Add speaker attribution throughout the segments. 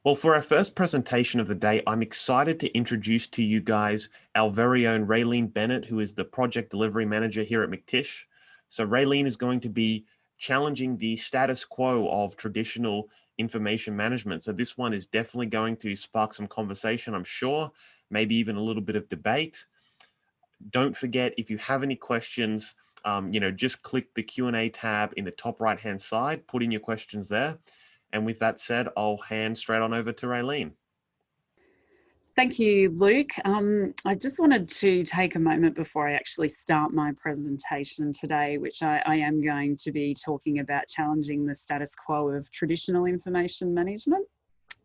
Speaker 1: Well, for our first presentation of the day, I'm excited to introduce to you guys our very own Raelene Bennett, who is the Project Delivery Manager here at Miktysh. So Raelene is going to be challenging the status quo of traditional information management. So this one is definitely going to spark some conversation, I'm sure, maybe even a little bit of debate. Don't forget, if you have any questions, just click the Q&A tab in the top right-hand side, put in your questions there. And with that said, I'll hand straight on over to Raelene.
Speaker 2: Thank you, Luke. I just wanted to take a moment before I actually start my presentation today, which I am going to be talking about challenging the status quo of traditional information management.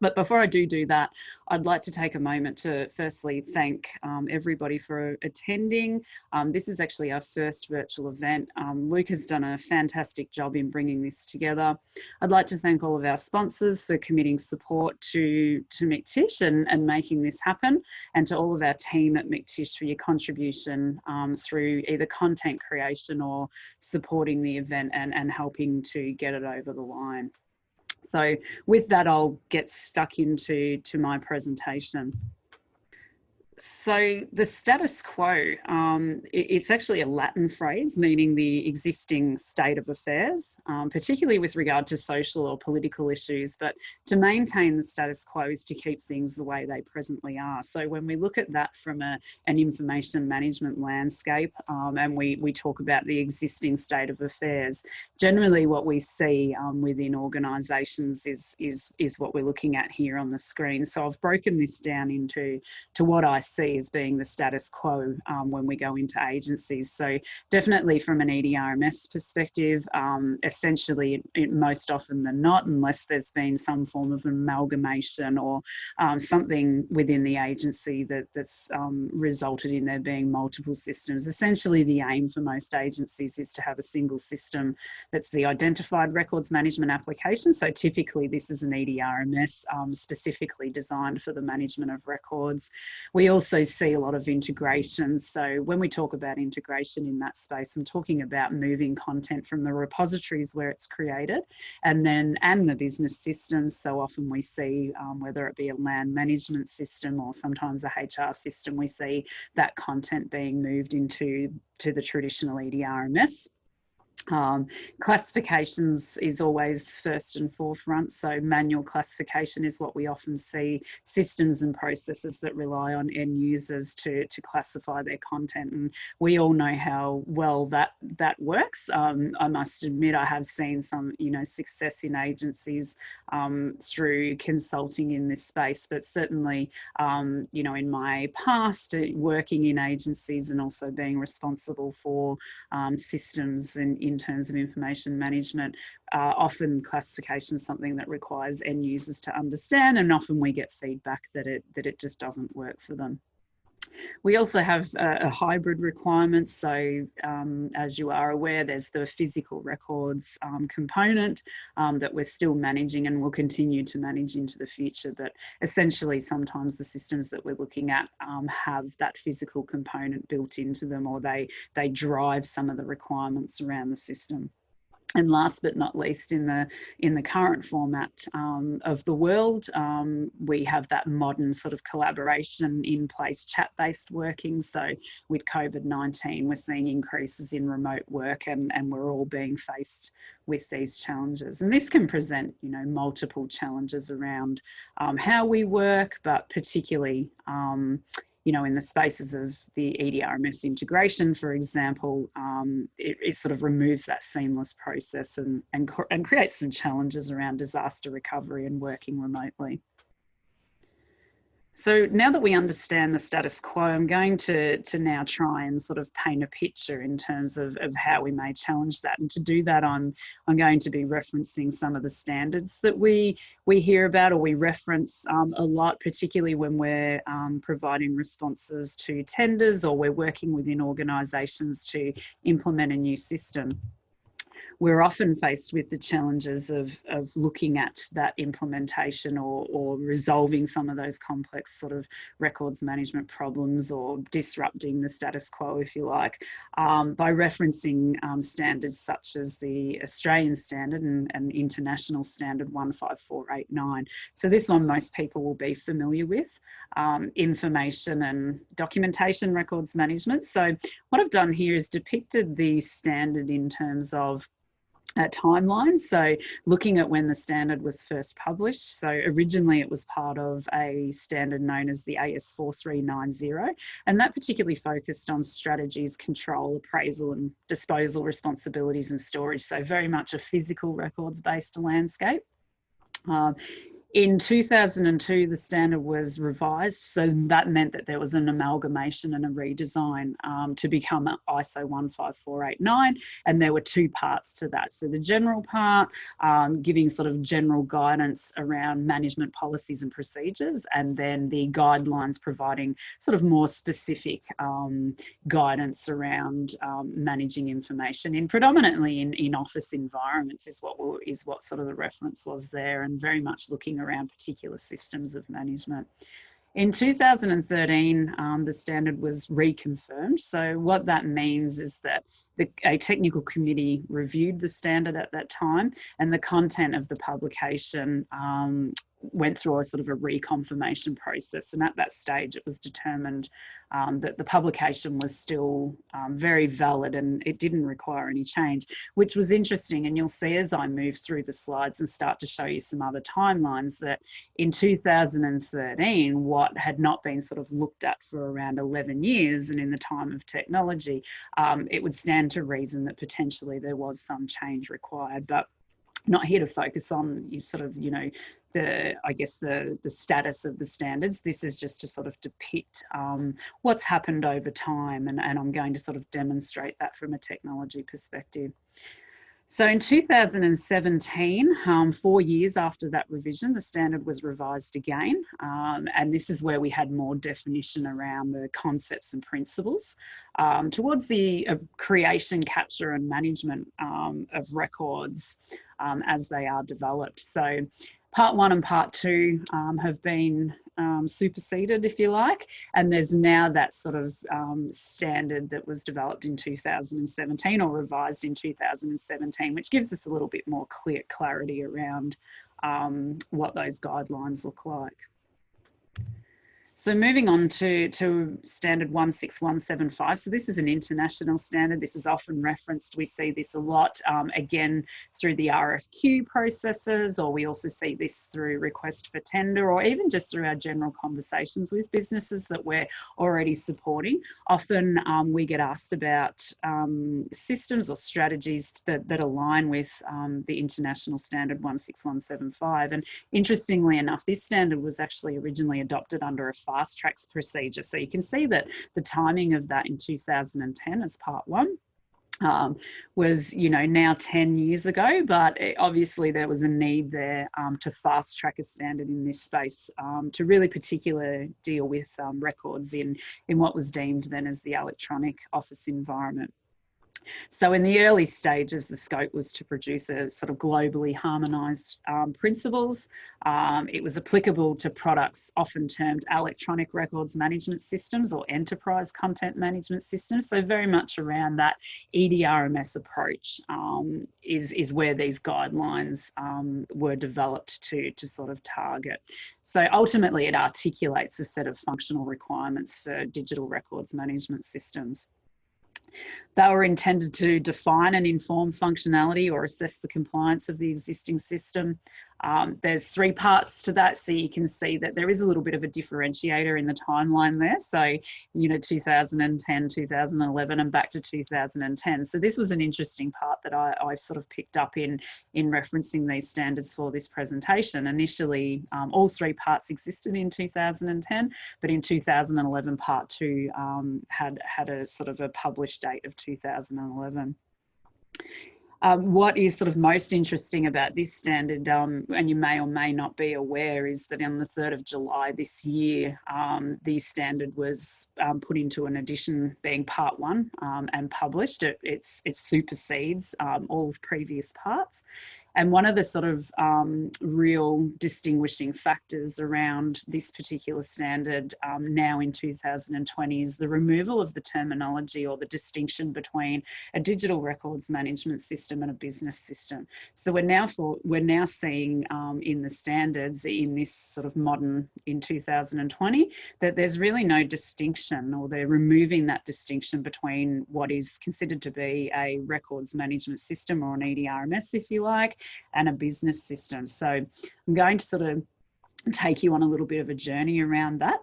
Speaker 2: But before I do that, I'd like to take a moment to firstly thank everybody for attending. This is actually our first virtual event. Luke has done a fantastic job in bringing this together. I'd like to thank all of our sponsors for committing support to Miktysh and making this happen, and to all of our team at Miktysh for your contribution through either content creation or supporting the event and helping to get it over the line. So with that, I'll get stuck into my presentation. So the status quo, it's actually a Latin phrase meaning the existing state of affairs, particularly with regard to social or political issues. But to maintain the status quo is to keep things the way they presently are. So when we look at that from an information management landscape, and we talk about the existing state of affairs, generally what we see within organisations is what we're looking at here on the screen. So I've broken this down into what I see as being the status quo when we go into agencies. So definitely from an EDRMS perspective, essentially most often than not, unless there's been some form of amalgamation or something within the agency that's resulted in there being multiple systems. Essentially the aim for most agencies is to have a single system that's the identified records management application. So typically this is an EDRMS specifically designed for the management of records. We also see a lot of integration. So when we talk about integration in that space, I'm talking about moving content from the repositories where it's created and the business systems. So often we see whether it be a land management system or sometimes a HR system, we see that content being moved into the traditional EDRMS. Classifications is always first and forefront. So manual classification is what we often see, systems and processes that rely on end users to classify their content. And we all know how well that works. I must admit, I have seen some, success in agencies through consulting in this space, but certainly, in my past working in agencies and also being responsible for systems and in terms of information management, often classification is something that requires end users to understand, and often we get feedback that it just doesn't work for them. We also have a hybrid requirement. So as you are aware, there's the physical records component that we're still managing and will continue to manage into the future. But essentially, sometimes the systems that we're looking at have that physical component built into them, or they drive some of the requirements around the system. And last but not least, in the current format of the world, we have that modern sort of collaboration in place, chat-based working. So with COVID-19, we're seeing increases in remote work, and we're all being faced with these challenges. And this can present, multiple challenges around how we work, but particularly in the spaces of the EDRMS integration, for example, it sort of removes that seamless process and creates some challenges around disaster recovery and working remotely. So now that we understand the status quo, I'm going to now try and sort of paint a picture in terms of how we may challenge that. And to do that, I'm going to be referencing some of the standards that we hear about or we reference a lot, particularly when we're providing responses to tenders or we're working within organisations to implement a new system. we're often faced with the challenges of looking at that implementation or resolving some of those complex sort of records management problems or disrupting the status quo, if you like, by referencing standards such as the Australian standard and international standard 15489. So this one most people will be familiar with, information and documentation records management. So what I've done here is depicted the standard in terms of timeline. So looking at when the standard was first published. So originally it was part of a standard known as the AS 4390, and that particularly focused on strategies, control, appraisal and disposal responsibilities and storage. So very much a physical records based landscape. In 2002, the standard was revised, so that meant that there was an amalgamation and a redesign to become ISO 15489, and there were two parts to that. So the general part, giving sort of general guidance around management policies and procedures, and then the guidelines providing sort of more specific guidance around managing information in predominantly in office environments is what sort of the reference was there, and very much looking around particular systems of management. In 2013, the standard was reconfirmed. So what that means is that a technical committee reviewed the standard at that time, and the content of the publication went through a sort of a reconfirmation process. And at that stage, it was determined that the publication was still very valid and it didn't require any change, which was interesting. And you'll see as I move through the slides and start to show you some other timelines that in 2013, what had not been sort of looked at for around 11 years, and in the time of technology, it would stand to reason that potentially there was some change required. But not here to focus on sort of, you know, I guess the status of the standards. This is just to sort of depict what's happened over time, and I'm going to sort of demonstrate that from a technology perspective. So in 2017, 4 years after that revision, the standard was revised again. And this is where we had more definition around the concepts and principles towards the creation, capture and management of records as they are developed. So part 1 and part 2 have been superseded, if you like, and there's now that sort of standard that was developed in 2017 or revised in 2017, which gives us a little bit more clarity around what those guidelines look like. So moving on to standard 16175. So this is an international standard. This is often referenced. We see this a lot, again, through the RFQ processes, or we also see this through request for tender, or even just through our general conversations with businesses that we're already supporting. Often we get asked about systems or strategies that align with the international standard 16175. And interestingly enough, this standard was actually originally adopted under a fast tracks procedure. So you can see that the timing of that in 2010 as part 1 was, you know, now 10 years ago, but obviously there was a need there to fast track a standard in this space to really particularly deal with records in what was deemed then as the electronic office environment. So in the early stages, the scope was to produce a sort of globally harmonised principles. It was applicable to products often termed electronic records management systems or enterprise content management systems. So very much around that EDRMS approach is where these guidelines were developed to sort of target. So ultimately it articulates a set of functional requirements for digital records management systems. They were intended to define and inform functionality or assess the compliance of the existing system. There's 3 parts to that, so you can see that there is a little bit of a differentiator in the timeline there. So, you know, 2010, 2011 and back to 2010. So this was an interesting part that I sort of picked up in referencing these standards for this presentation. Initially, all 3 parts existed in 2010, but in 2011, part 2 had a sort of a published date of 2011. What is sort of most interesting about this standard, and you may or may not be aware, is that on the 3rd of July this year, the standard was put into an edition being part 1 and published. It supersedes all of previous parts. And one of the sort of real distinguishing factors around this particular standard now in 2020 is the removal of the terminology or the distinction between a digital records management system and a business system. So we're now seeing in the standards in this sort of modern, in 2020, that there's really no distinction, or they're removing that distinction between what is considered to be a records management system, or an EDRMS if you like, and a business system. So I'm going to sort of take you on a little bit of a journey around that.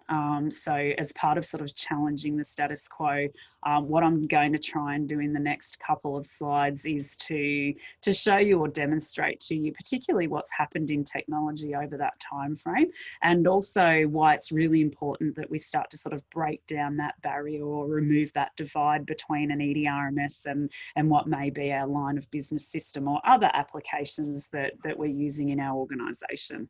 Speaker 2: So as part of sort of challenging the status quo, what I'm going to try and do in the next couple of slides is to show you or demonstrate to you particularly what's happened in technology over that time frame, and also why it's really important that we start to sort of break down that barrier or remove that divide between an EDRMS and what may be our line of business system or other applications that we're using in our organisation.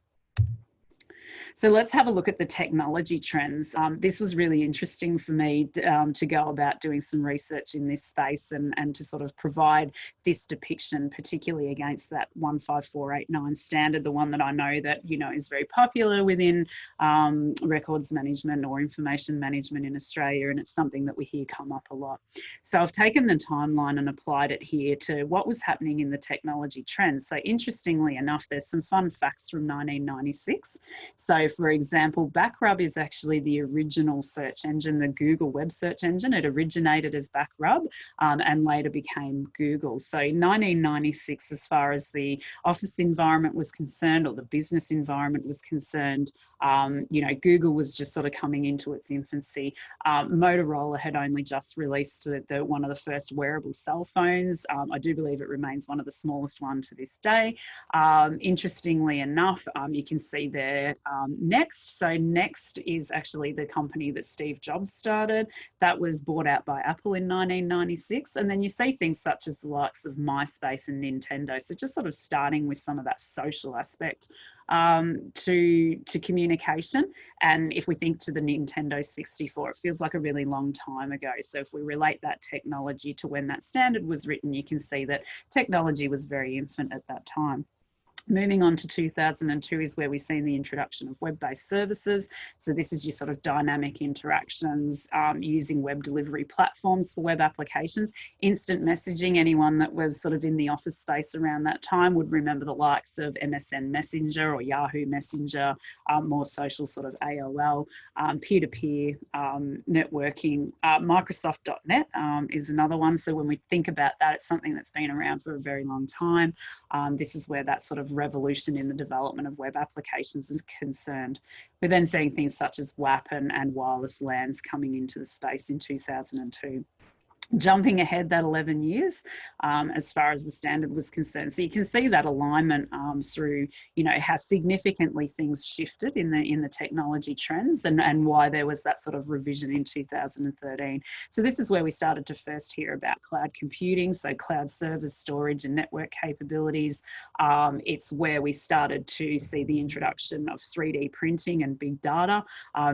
Speaker 2: So let's have a look at the technology trends. This was really interesting for me to go about doing some research in this space and to sort of provide this depiction, particularly against that 15489 standard, the one that I know that, you know, is very popular within records management or information management in Australia, and it's something that we hear come up a lot. So I've taken the timeline and applied it here to what was happening in the technology trends. So interestingly enough, there's some fun facts from 1996. So for example, Backrub is actually the original search engine, the Google web search engine. It originated as Backrub and later became Google. So in 1996, as far as the office environment was concerned, or the business environment was concerned, you know, Google was just sort of coming into its infancy. Motorola had only just released one of the first wearable cell phones. I do believe it remains one of the smallest ones to this day. Interestingly enough, you can see there Next. So Next is actually the company that Steve Jobs started. That was bought out by Apple in 1996. And then you see things such as the likes of MySpace and Nintendo. So just sort of starting with some of that social aspect to communication. And if we think to the Nintendo 64, it feels like a really long time ago. So if we relate that technology to when that standard was written, you can see that technology was very infant at that time. Moving on to 2002 is where we've seen the introduction of web-based services. So this is your sort of dynamic interactions using web delivery platforms for web applications. Instant messaging, anyone that was sort of in the office space around that time would remember the likes of MSN Messenger or Yahoo Messenger, more social sort of AOL, peer-to-peer networking. Microsoft.net is another one. So when we think about that, it's something that's been around for a very long time. This is where that sort of revolution in the development of web applications is concerned. We're then seeing things such as WAP and wireless LANs coming into the space in 2002. Jumping ahead that 11 years as far as the standard was concerned. So you can see that alignment through, you know, how significantly things shifted in the technology trends and why there was that sort of revision in 2013. So this is where we started to first hear about cloud computing, so cloud servers, storage and network capabilities. It's where we started to see the introduction of 3D printing and big data,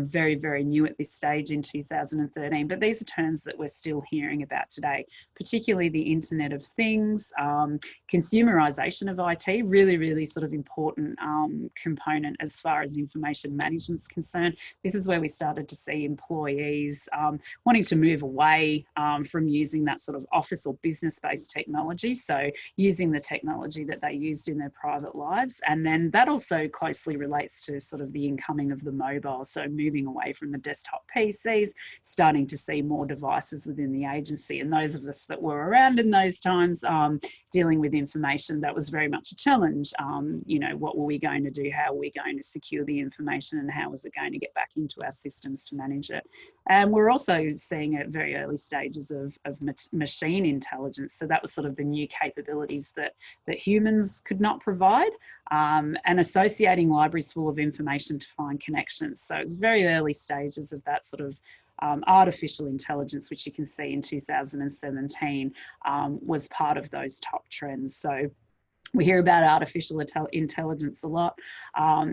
Speaker 2: very, very new at this stage in 2013. But these are terms that we're still hearing about today, particularly the Internet of Things, consumerization of IT, really sort of important component as far as information management is concerned. This is where we started to see employees wanting to move away from using that sort of office or business-based technology, so using the technology that they used in their private lives. And then that also closely relates to sort of the incoming of the mobile, so moving away from the desktop PCs, starting to see more devices within the agency. And those of us that were around in those times dealing with information, that was very much a challenge. You know, what were we going to do? How were we going to secure the information, and how was it going to get back into our systems to manage it? And we're also seeing at very early stages of machine intelligence. So that was sort of the new capabilities that humans could not provide, and associating libraries full of information to find connections. So it's very early stages of that sort of artificial intelligence, which you can see in 2017, was part of those top trends. So we hear about artificial intelligence a lot.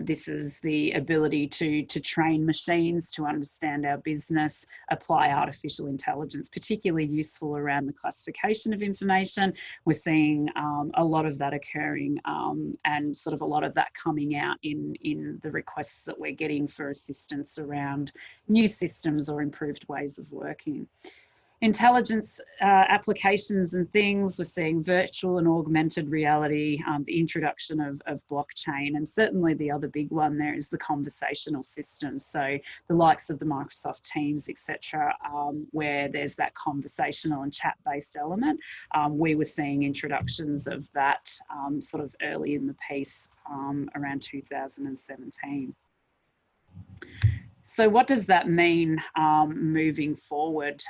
Speaker 2: This is the ability to train machines to understand our business, apply artificial intelligence, particularly useful around the classification of information. We're seeing a lot of that occurring and sort of a lot of that coming out in the requests that we're getting for assistance around new systems or improved ways of working. Intelligence applications and things, we're seeing virtual and augmented reality, the introduction of blockchain, and certainly the other big one there is the conversational systems. So the likes of the Microsoft Teams, etc., where there's that conversational and chat-based element. We were seeing introductions of that sort of early in the piece around 2017. So what does that mean moving forward?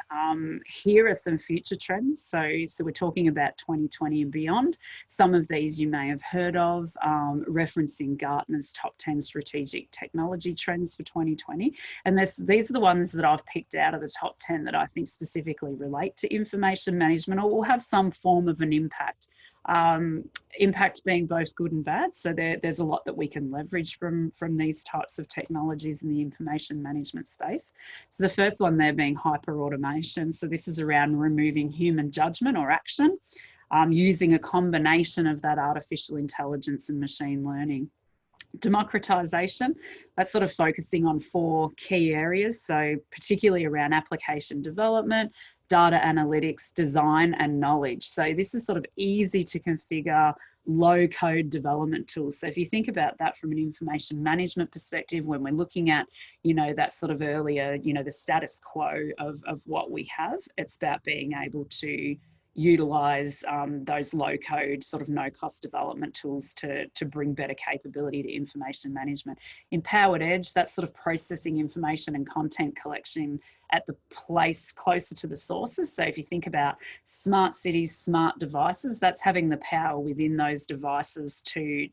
Speaker 2: Here are some future trends. So we're talking about 2020 and beyond. Some of these you may have heard of, referencing Gartner's top 10 strategic technology trends for 2020. And these are the ones that I've picked out of the top 10 that I think specifically relate to information management or will have some form of an impact. Impact being both good and bad. So there's a lot that we can leverage from these types of technologies in the information management space. So the first one there being hyper automation. So this is around removing human judgment or action, using a combination of that artificial intelligence and machine learning. Democratization, that's sort of focusing on 4 key areas. So particularly around application development, data analytics, design, and knowledge. So this is sort of easy to configure, low code development tools. So if you think about that from an information management perspective, when we're looking at, that sort of earlier, the status quo of what we have, it's about being able to utilize those low code sort of no cost development tools to bring better capability to information management. Empowered edge, that's sort of processing information and content collection at the place closer to the sources. So if you think about smart cities, smart devices, that's having the power within those devices to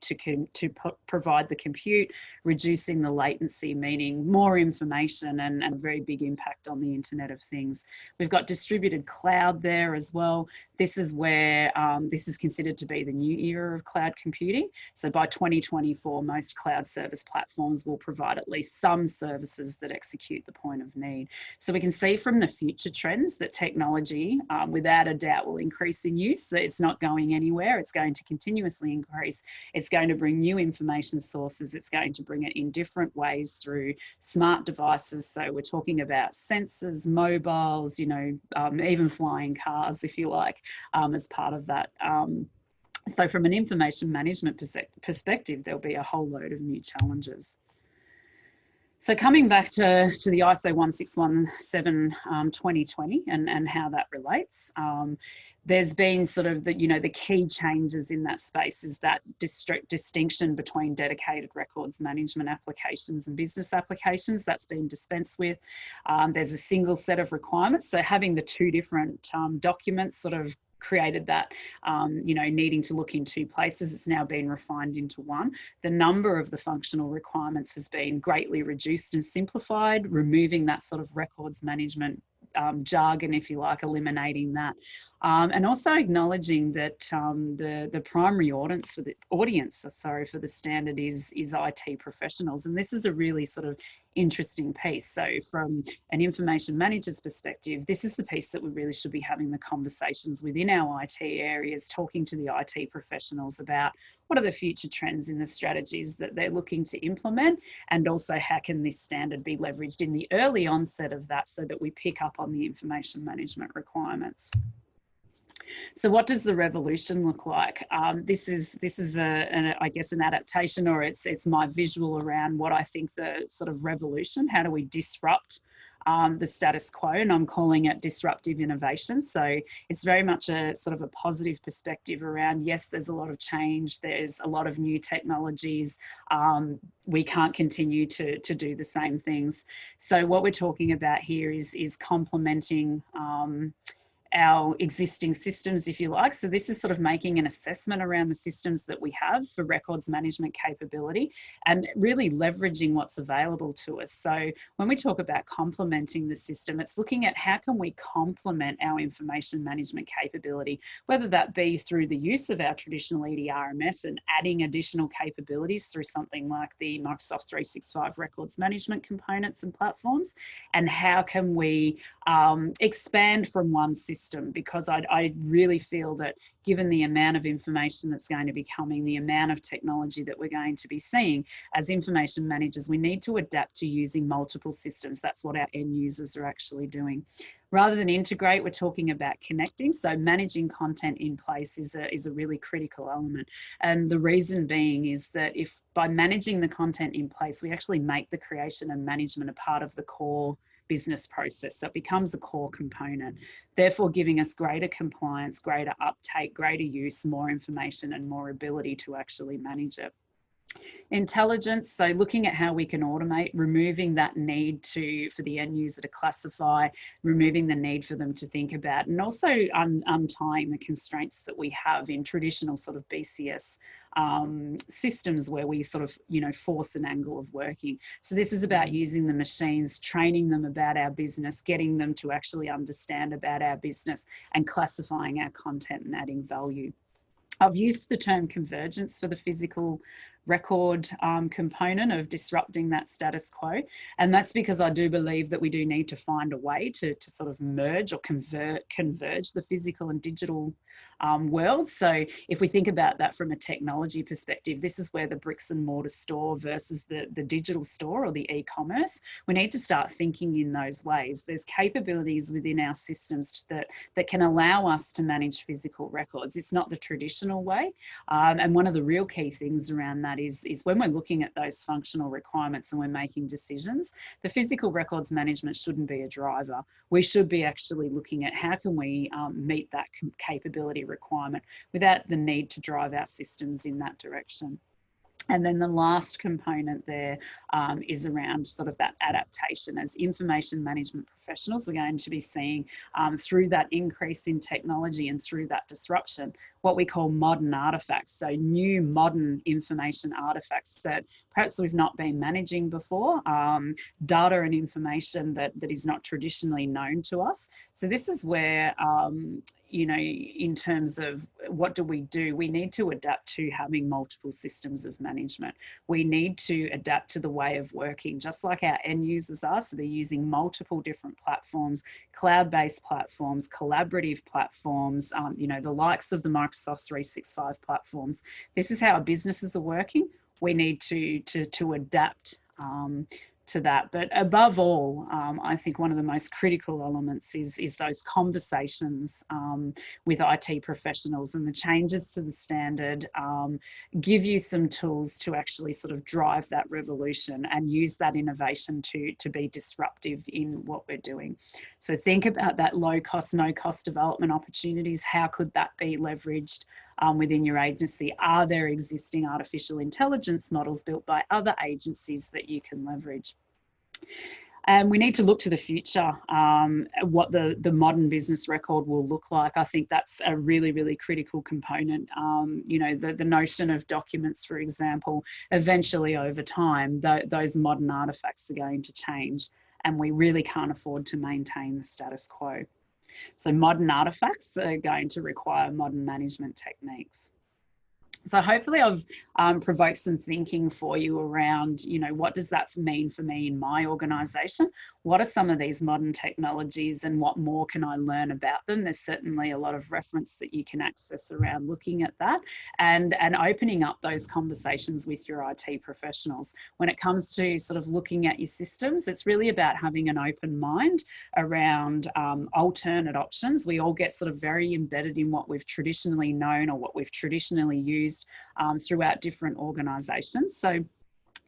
Speaker 2: provide the compute, reducing the latency, meaning more information and a very big impact on the Internet of Things. We've got distributed cloud there as well. This is where this is considered to be the new era of cloud computing. So by 2024, most cloud service platforms will provide at least some services that execute the point of need. So we can see from the future trends that technology, without a doubt, will increase in use, that it's not going anywhere. It's going to continuously increase. It's going to bring new information sources. It's going to bring it in different ways through smart devices. So we're talking about sensors, mobiles, even flying cars, if you like, as part of that. So from an information management perspective, there'll be a whole load of new challenges. So coming back to the ISO 16117 2020 and how that relates, there's been sort of the key changes in that space is that distinction between dedicated records management applications and business applications. That's been dispensed with. There's a single set of requirements. So having the 2 different documents sort of created that, needing to look in 2 places. It's now been refined into 1. The number of the functional requirements has been greatly reduced and simplified, removing that sort of records management jargon, if you like, eliminating that. And also acknowledging that the primary audience for the standard is IT professionals. And this is a really sort of interesting piece. So from an information manager's perspective, this is the piece that we really should be having the conversations within our IT areas, talking to the IT professionals about what are the future trends in the strategies that they're looking to implement, and also how can this standard be leveraged in the early onset of that so that we pick up on the information management requirements. So what does the revolution look like? This is I guess an adaptation, or it's my visual around what I think the sort of revolution. How do we disrupt the status quo? And I'm calling it disruptive innovation. So it's very much a sort of a positive perspective around, yes, there's a lot of change. There's a lot of new technologies. We can't continue to do the same things. So what we're talking about here is complementing our existing systems, if you like. So this is sort of making an assessment around the systems that we have for records management capability and really leveraging what's available to us. So when we talk about complementing the system, it's looking at how can we complement our information management capability, whether that be through the use of our traditional EDRMS and adding additional capabilities through something like the Microsoft 365 records management components and platforms, and how can we expand from one system, because I really feel that given the amount of information that's going to be coming, the amount of technology that we're going to be seeing, as information managers, we need to adapt to using multiple systems. That's what our end users are actually doing. Rather than integrate, we're talking about connecting. So managing content in place is a really critical element. And the reason being is that if by managing the content in place, we actually make the creation and management a part of the core business process. So it becomes a core component, therefore giving us greater compliance, greater uptake, greater use, more information, and more ability to actually manage it. Intelligence, so looking at how we can automate, removing that need for the end user to classify, removing the need for them to think about, and also untying the constraints that we have in traditional sort of BCS systems where we sort of, force an angle of working. So this is about using the machines, training them about our business, getting them to actually understand about our business, and classifying our content and adding value. I've used the term convergence for the physical record component of disrupting that status quo. And that's because I do believe that we do need to find a way to sort of merge or converge the physical and digital world. So if we think about that from a technology perspective, this is where the bricks and mortar store versus the digital store or the e-commerce, we need to start thinking in those ways. There's capabilities within our systems that can allow us to manage physical records. It's not the traditional way. And one of the real key things around that is when we're looking at those functional requirements and we're making decisions, the physical records management shouldn't be a driver. We should be actually looking at how can we meet that capability requirement without the need to drive our systems in that direction. And then the last component there is around sort of that adaptation. As information management professionals, we're going to be seeing through that increase in technology and through that disruption, what we call modern artifacts. So new modern information artifacts that perhaps we've not been managing before, data and information that is not traditionally known to us. So this is where, in terms of what do, we need to adapt to having multiple systems of management. We need to adapt to the way of working, just like our end users are. So they're using multiple different platforms, cloud-based platforms, collaborative platforms, the likes of the Microsoft 365 platforms. This is how our businesses are working. We need to adapt to that. But above all, I think one of the most critical elements is those conversations with IT professionals, and the changes to the standard give you some tools to actually sort of drive that revolution and use that innovation to be disruptive in what we're doing. So think about that low cost, no cost development opportunities. How could that be leveraged within your agency? Are there existing artificial intelligence models built by other agencies that you can leverage? And we need to look to the future, what the modern business record will look like. I think that's a really, really critical component. The notion of documents, for example, eventually over time, those modern artifacts are going to change, and we really can't afford to maintain the status quo. So modern artifacts are going to require modern management techniques. So hopefully I've provoked some thinking for you around, what does that mean for me in my organisation? What are some of these modern technologies and what more can I learn about them? There's certainly a lot of reference that you can access around looking at that and opening up those conversations with your IT professionals. When it comes to sort of looking at your systems, it's really about having an open mind around alternate options. We all get sort of very embedded in what we've traditionally known or what we've traditionally used throughout different organisations. So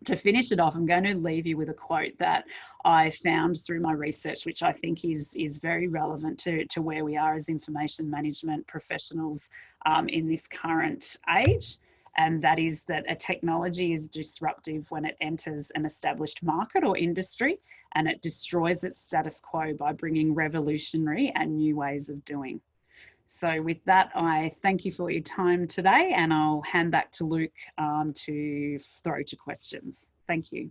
Speaker 2: to finish it off, I'm going to leave you with a quote that I found through my research, which I think is very relevant to where we are as information management professionals in this current age. and that is that a technology is disruptive when it enters an established market or industry, and it destroys its status quo by bringing revolutionary and new ways of doing. So with that, I thank you for your time today, and I'll hand back to Luke to throw to questions. Thank you.